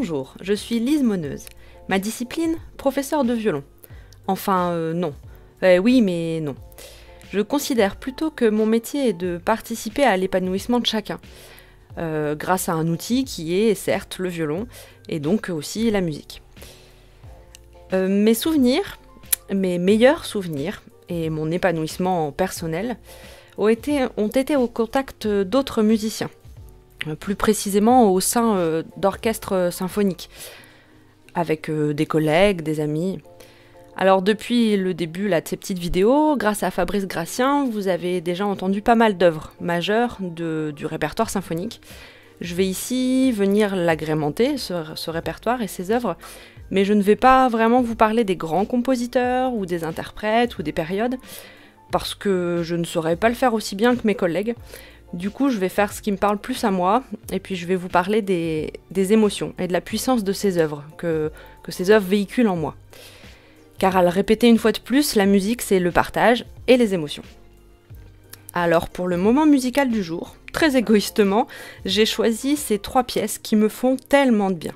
Bonjour, je suis Lise Moneuse. Ma discipline, professeur de violon. Enfin, non. Oui, mais non. Je considère plutôt que mon métier est de participer à l'épanouissement de chacun, grâce à un outil qui est certes le violon, et donc aussi la musique. Mes souvenirs, mes meilleurs souvenirs, et mon épanouissement personnel ont été au contact d'autres musiciens, plus précisément au sein d'orchestres symphoniques, avec des collègues, des amis. Alors depuis le début de ces petites vidéos, grâce à Fabrice Gracien, vous avez déjà entendu pas mal d'œuvres majeures du répertoire symphonique. Je vais ici venir l'agrémenter, ce répertoire et ces œuvres, mais je ne vais pas vraiment vous parler des grands compositeurs, ou des interprètes, ou des périodes, parce que je ne saurais pas le faire aussi bien que mes collègues. Du coup, je vais faire ce qui me parle plus à moi, et puis je vais vous parler des émotions et de la puissance de ces œuvres, que ces œuvres véhiculent en moi. Car à le répéter une fois de plus, la musique c'est le partage et les émotions. Alors pour le moment musical du jour, très égoïstement, j'ai choisi ces 3 pièces qui me font tellement de bien.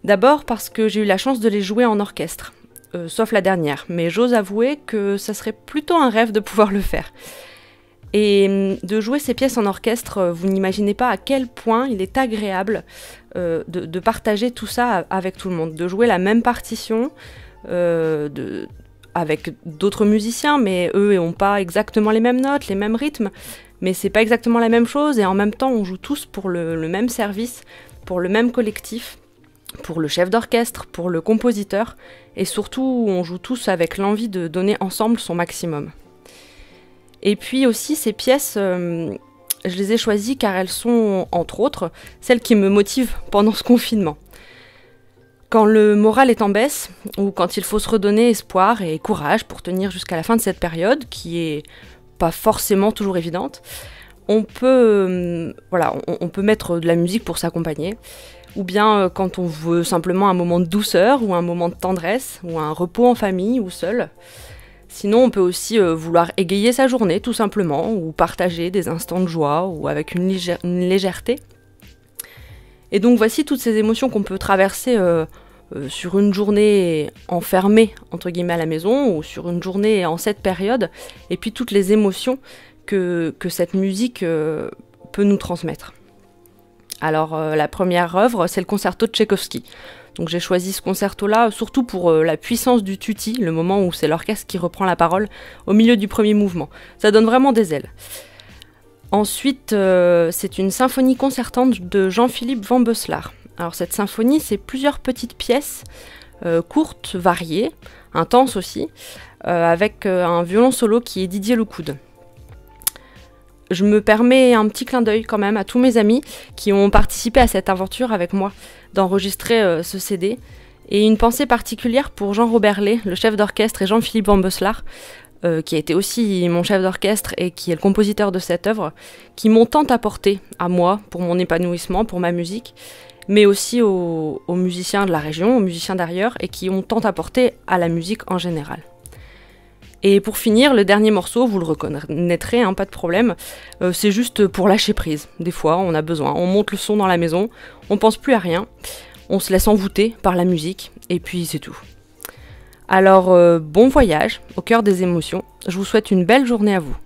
D'abord parce que j'ai eu la chance de les jouer en orchestre, sauf la dernière, mais j'ose avouer que ça serait plutôt un rêve de pouvoir le faire. Et de jouer ces pièces en orchestre, vous n'imaginez pas à quel point il est agréable de partager tout ça avec tout le monde, de jouer la même partition, avec d'autres musiciens, mais eux n'ont pas exactement les mêmes notes, les mêmes rythmes, mais c'est pas exactement la même chose, et en même temps on joue tous pour le même service, pour le même collectif, pour le chef d'orchestre, pour le compositeur, et surtout on joue tous avec l'envie de donner ensemble son maximum. Et puis aussi ces pièces, je les ai choisies car elles sont, entre autres, celles qui me motivent pendant ce confinement. Quand le moral est en baisse, ou quand il faut se redonner espoir et courage pour tenir jusqu'à la fin de cette période, qui est pas forcément toujours évidente, on peut mettre de la musique pour s'accompagner, ou bien quand on veut simplement un moment de douceur, ou un moment de tendresse, ou un repos en famille, ou seul. Sinon, on peut aussi vouloir égayer sa journée, tout simplement, ou partager des instants de joie, ou avec une légèreté. Et donc voici toutes ces émotions qu'on peut traverser sur une journée enfermée, entre guillemets, à la maison, ou sur une journée en cette période, et puis toutes les émotions que cette musique peut nous transmettre. Alors la première œuvre, c'est le concerto de Tchaïkovski. Donc j'ai choisi ce concerto-là, surtout pour la puissance du tutti, le moment où c'est l'orchestre qui reprend la parole au milieu du premier mouvement. Ça donne vraiment des ailes. Ensuite, c'est une symphonie concertante de Jean-Philippe Van Boeslaar. Alors cette symphonie, c'est plusieurs petites pièces, courtes, variées, intenses aussi, avec un violon solo qui est Didier Lecoud. Je me permets un petit clin d'œil quand même à tous mes amis qui ont participé à cette aventure avec moi, d'enregistrer ce CD, et une pensée particulière pour Jean-Robert Lé, le chef d'orchestre, et Jean-Philippe Van Boeslaar, qui a été aussi mon chef d'orchestre et qui est le compositeur de cette œuvre, qui m'ont tant apporté à moi, pour mon épanouissement, pour ma musique, mais aussi aux musiciens de la région, aux musiciens d'ailleurs, et qui ont tant apporté à la musique en général. Et pour finir, le dernier morceau, vous le reconnaîtrez, hein, pas de problème, c'est juste pour lâcher prise. Des fois, on a besoin, on monte le son dans la maison, on pense plus à rien, on se laisse envoûter par la musique, et puis c'est tout. Alors, bon voyage, au cœur des émotions, je vous souhaite une belle journée à vous.